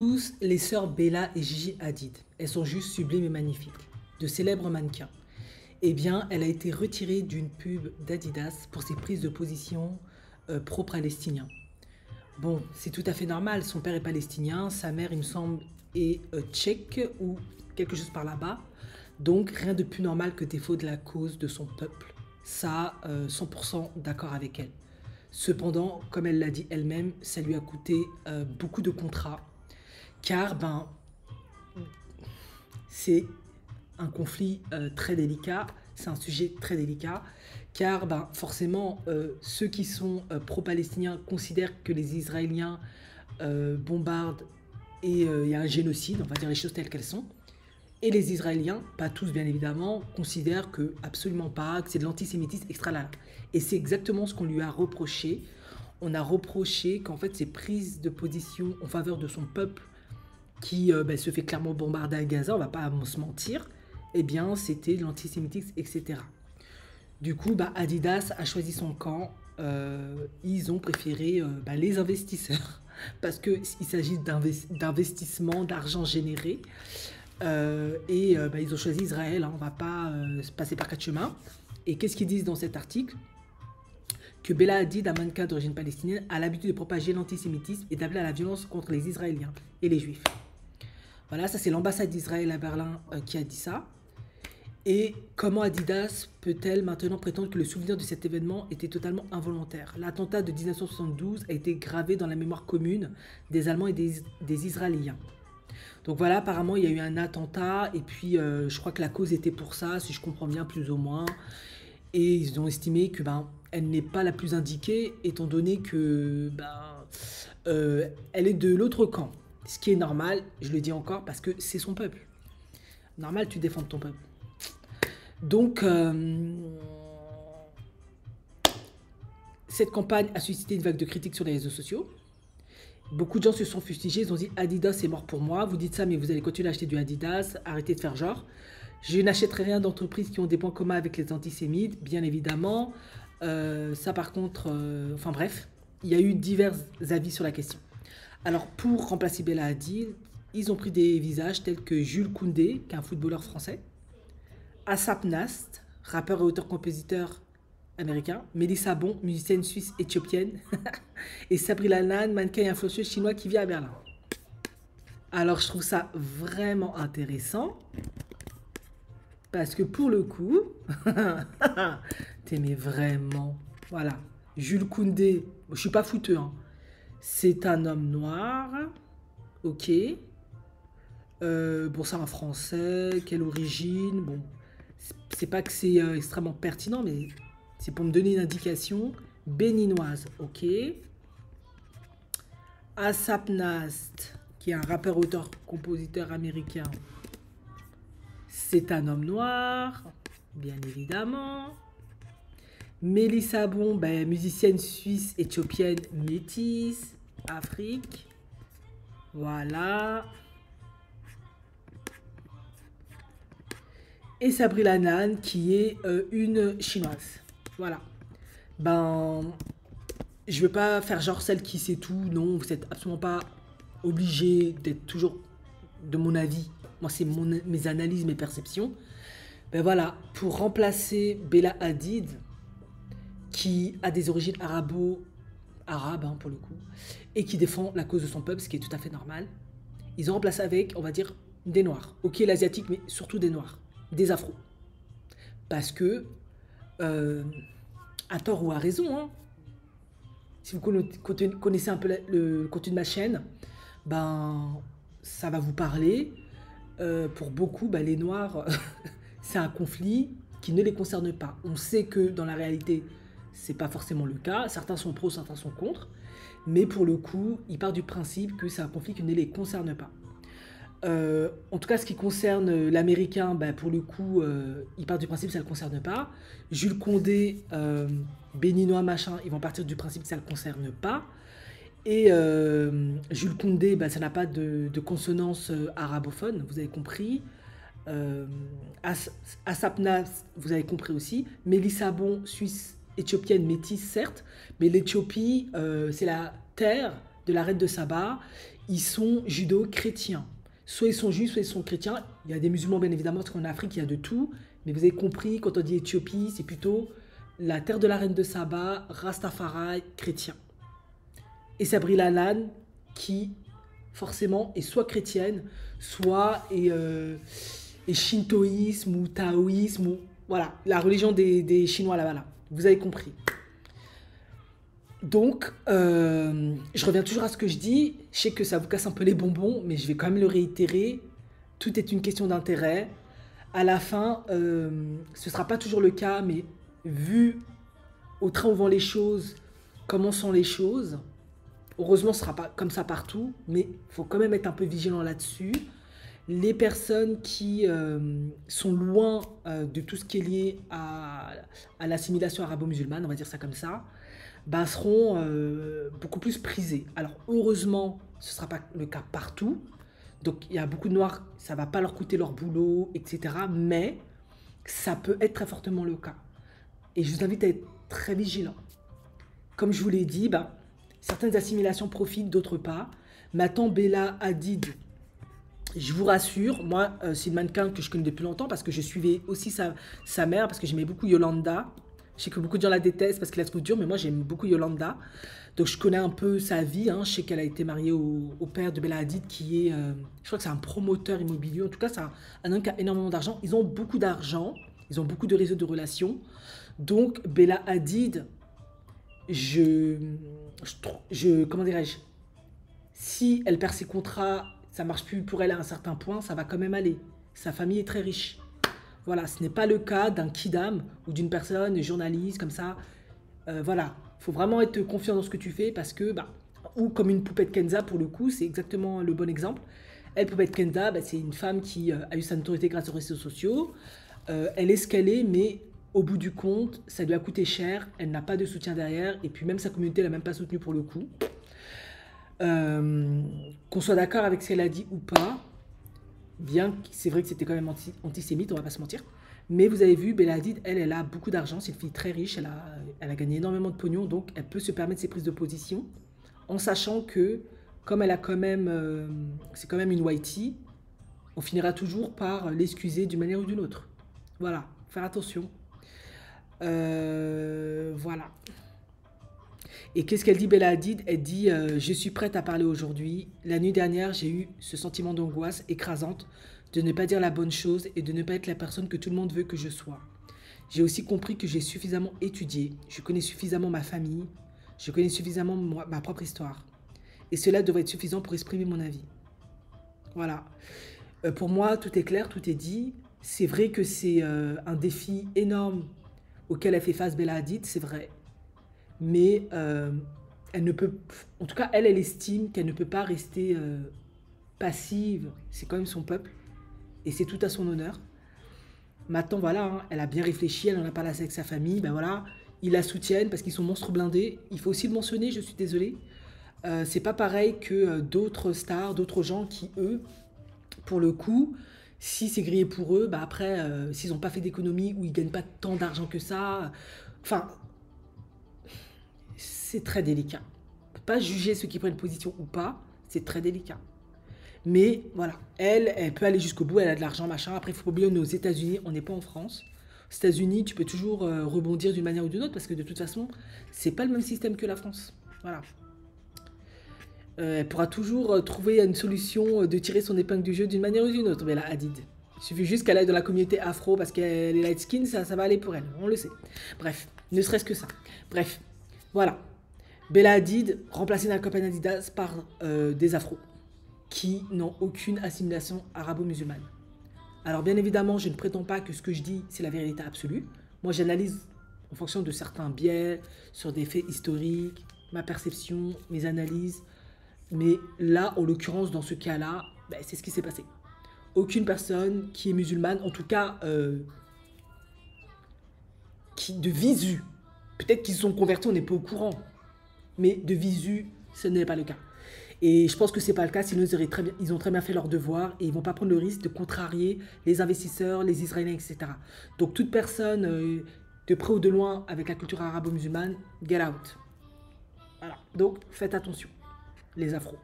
Tous les sœurs Bella et Gigi Hadid. Elles sont juste sublimes et magnifiques. De célèbres mannequins. Eh bien, elle a été retirée d'une pub d'Adidas pour ses prises de position pro-palestiniens. Bon, c'est tout à fait normal. Son père est palestinien, sa mère, il me semble, est tchèque ou quelque chose par là-bas. Donc, rien de plus normal que défaut de la cause de son peuple. Ça, 100% d'accord avec elle. Cependant, comme elle l'a dit elle-même, ça lui a coûté beaucoup de contrats car c'est un conflit très délicat, c'est un sujet très délicat, car forcément ceux qui sont pro-palestiniens considèrent que les Israéliens bombardent et il y a un génocide, on va dire les choses telles qu'elles sont. Et les Israéliens, pas tous bien évidemment, considèrent que absolument pas, que c'est de l'antisémitisme extra large. Et c'est exactement ce qu'on lui a reproché. On a reproché qu'en fait ses prises de position en faveur de son peuple qui se fait clairement bombarder à Gaza, on va pas se mentir, eh bien c'était de l'antisémitisme, etc. Du coup, Adidas a choisi son camp. Ils ont préféré les investisseurs parce qu'il s'agit d'investissement, d'argent généré. Ils ont choisi Israël, hein, on va pas se passer par quatre chemins. Et qu'est-ce qu'ils disent dans cet article? Que Bella Hadid, un mannequin d'origine palestinienne, a l'habitude de propager l'antisémitisme et d'appeler à la violence contre les Israéliens et les Juifs. Voilà, ça c'est l'ambassade d'Israël à Berlin qui a dit ça. Et comment Adidas peut-elle maintenant prétendre que le souvenir de cet événement était totalement involontaire? L'attentat de 1972 a été gravé dans la mémoire commune des Allemands et des Israéliens. Donc voilà, apparemment il y a eu un attentat et puis je crois que la cause était pour ça, si je comprends bien plus ou moins. Et ils ont estimé que elle n'est pas la plus indiquée étant donné que elle est de l'autre camp. Ce qui est normal, je le dis encore, parce que c'est son peuple. Normal, tu défends ton peuple. Donc, cette campagne a suscité une vague de critiques sur les réseaux sociaux. Beaucoup de gens se sont fustigés, ils ont dit Adidas est mort pour moi, vous dites ça mais vous allez continuer à acheter du Adidas, arrêtez de faire genre. Je n'achèterai rien d'entreprises qui ont des points communs avec les antisémites, bien évidemment. Ça par contre, enfin bref, il y a eu divers avis sur la question. Alors pour remplacer Bella Hadid, ils ont pris des visages tels que Jules Koundé, qui est un footballeur français, Asap Nast, rappeur et auteur-compositeur américain, Mélissa Bon, musicienne suisse éthiopienne, et Sabri Lalan, mannequin et influenceuse chinois qui vit à Berlin. Alors je trouve ça vraiment intéressant, parce que pour le coup, t'aimais vraiment, voilà, Jules Koundé, je suis pas fouteux, hein. C'est un homme noir, ok. Bon, c'est un français, quelle origine? Bon, c'est pas que c'est extrêmement pertinent, mais c'est pour me donner une indication. Béninoise, ok. Asap Nast, qui est un rappeur, auteur, compositeur américain, c'est un homme noir, bien évidemment. Mélissa Bon, musicienne suisse éthiopienne métisse, Afrique. Voilà. Et Sabri Lanan, qui est une chinoise. Voilà. Je veux pas faire genre celle qui sait tout. Non, vous n'êtes absolument pas obligé d'être toujours de mon avis. Moi, c'est mes analyses, mes perceptions. Voilà, pour remplacer Bella Hadid, qui a des origines arabes, pour le coup, et qui défend la cause de son peuple, ce qui est tout à fait normal. Ils ont remplacé avec, on va dire, des noirs. Ok, l'asiatique, mais surtout des noirs, des afros. Parce que, à tort ou à raison, hein, si vous connaissez un peu le contenu de ma chaîne, ça va vous parler. Pour beaucoup, les noirs, c'est un conflit qui ne les concerne pas. On sait que dans la réalité, c'est pas forcément le cas. Certains sont pro, certains sont contre. Mais pour le coup, ils partent du principe que c'est un conflit qui ne les concerne pas. En tout cas, ce qui concerne l'américain, pour le coup, il part du principe que ça ne le concerne pas. Jules Condé, béninois, machin, ils vont partir du principe que ça ne le concerne pas. Et Jules Koundé, ça n'a pas de consonance arabophone, vous avez compris. Asap Nast, vous avez compris aussi. Mélissa Bon, suisse éthiopienne métisse, certes, mais l'Éthiopie, c'est la terre de la reine de Saba. ils sont judo-chrétiens. Soit ils sont juifs, soit ils sont chrétiens. Il y a des musulmans, bien évidemment, parce qu'en Afrique, il y a de tout. Mais vous avez compris, quand on dit Éthiopie, c'est plutôt la terre de la reine de Saba, Rastafari, chrétien. Et Sabri Lalan, qui, forcément, est soit chrétienne, soit est shintoïsme ou taoïsme, ou voilà, la religion des Chinois là-bas. Là. Vous avez compris. Donc, je reviens toujours à ce que je dis. Je sais que ça vous casse un peu les bonbons, mais je vais quand même le réitérer. Tout est une question d'intérêt. À la fin, ce ne sera pas toujours le cas, mais vu au train où vont les choses, comment sont les choses, heureusement, ce ne sera pas comme ça partout, mais il faut quand même être un peu vigilant là-dessus. Les personnes qui sont loin de tout ce qui est lié à l'assimilation arabo-musulmane, on va dire ça comme ça, bah, seront beaucoup plus prisées. Alors heureusement, ce ne sera pas le cas partout. Donc il y a beaucoup de Noirs, ça ne va pas leur coûter leur boulot, etc. Mais ça peut être très fortement le cas. Et je vous invite à être très vigilant. Comme je vous l'ai dit, bah, certaines assimilations profitent, d'autres pas. Maintenant, Bella Hadid, je vous rassure, moi, c'est une mannequin que je connais depuis longtemps parce que je suivais aussi sa mère, parce que j'aimais beaucoup Yolanda. Je sais que beaucoup de gens la détestent parce qu'elle a ce coup dur, mais moi, j'aime beaucoup Yolanda. Donc, je connais un peu sa vie. Hein. Je sais qu'elle a été mariée au père de Bella Hadid, qui est, je crois que c'est un promoteur immobilier. En tout cas, c'est un homme qui a énormément d'argent. Ils ont beaucoup d'argent. Ils ont beaucoup de réseaux de relations. Donc, Bella Hadid, comment dirais-je, si elle perd ses contrats, ça marche plus pour elle à un certain point, ça va quand même aller. Sa famille est très riche. Voilà, ce n'est pas le cas d'un kidam ou d'une personne journaliste comme ça. Voilà, il faut vraiment être confiant dans ce que tu fais parce que, bah, ou comme une poupette Kenza pour le coup, c'est exactement le bon exemple. Elle, poupette Kenza, bah, c'est une femme qui a eu sa notoriété grâce aux réseaux sociaux. Elle est ce qu'elle est, mais au bout du compte, ça lui a coûté cher. Elle n'a pas de soutien derrière et puis même sa communauté l'a même pas soutenue pour le coup. Qu'on soit d'accord avec ce qu'elle a dit ou pas, bien que c'est vrai que c'était quand même antisémite, on va pas se mentir. Mais vous avez vu, Bella Hadid, elle a beaucoup d'argent, c'est une fille très riche, elle a gagné énormément de pognon, donc elle peut se permettre ses prises de position, en sachant que, comme elle a quand même, c'est quand même une whitey, on finira toujours par l'excuser d'une manière ou d'une autre. Voilà, faire attention. Voilà. Et qu'est-ce qu'elle dit, Bella Hadid? Elle dit je suis prête à parler aujourd'hui. La nuit dernière, j'ai eu ce sentiment d'angoisse écrasante de ne pas dire la bonne chose et de ne pas être la personne que tout le monde veut que je sois. J'ai aussi compris que j'ai suffisamment étudié, je connais suffisamment ma famille, je connais suffisamment ma propre histoire. Et cela devrait être suffisant pour exprimer mon avis. Voilà. Pour moi, tout est clair, tout est dit. C'est vrai que c'est un défi énorme auquel elle fait face, Bella Hadid, c'est vrai. Mais elle ne peut, en tout cas, elle estime qu'elle ne peut pas rester passive. C'est quand même son peuple et c'est tout à son honneur. Maintenant, voilà, hein, elle a bien réfléchi, elle en a parlé avec sa famille, ben voilà, ils la soutiennent parce qu'ils sont monstres blindés. Il faut aussi le mentionner, je suis désolée. C'est pas pareil que d'autres stars, d'autres gens qui, eux, pour le coup, si c'est grillé pour eux, bah après, s'ils n'ont pas fait d'économie ou ils gagnent pas tant d'argent que ça, enfin, c'est très délicat. On peut pas juger ceux qui prennent position ou pas, c'est très délicat. Mais voilà, elle peut aller jusqu'au bout, elle a de l'argent, machin. Après, il faut pas oublier, on est aux États-Unis, on n'est pas en France. Aux États-Unis, tu peux toujours rebondir d'une manière ou d'une autre parce que de toute façon, c'est pas le même système que la France. Voilà. Elle pourra toujours trouver une solution de tirer son épingle du jeu d'une manière ou d'une autre, Bella Hadid. Il suffit juste qu'elle aille dans la communauté afro parce qu'elle est light skin, ça va aller pour elle, on le sait. Bref, ne serait-ce que ça. Bref, voilà. Bella Hadid, remplacée dans la campagne Adidas par des afros qui n'ont aucune assimilation arabo-musulmane. Alors bien évidemment, je ne prétends pas que ce que je dis, c'est la vérité absolue. Moi, j'analyse en fonction de certains biais, sur des faits historiques, ma perception, mes analyses. Mais là, en l'occurrence, dans ce cas-là, ben, c'est ce qui s'est passé. Aucune personne qui est musulmane, en tout cas, qui de visu, peut-être qu'ils se sont convertis, on n'est pas au courant, mais de visu, ce n'est pas le cas. Et je pense que ce n'est pas le cas, sinon ils ont très bien fait leur devoir et ils ne vont pas prendre le risque de contrarier les investisseurs, les Israéliens, etc. Donc toute personne de près ou de loin avec la culture arabo-musulmane, get out. Voilà. Donc faites attention, les afros.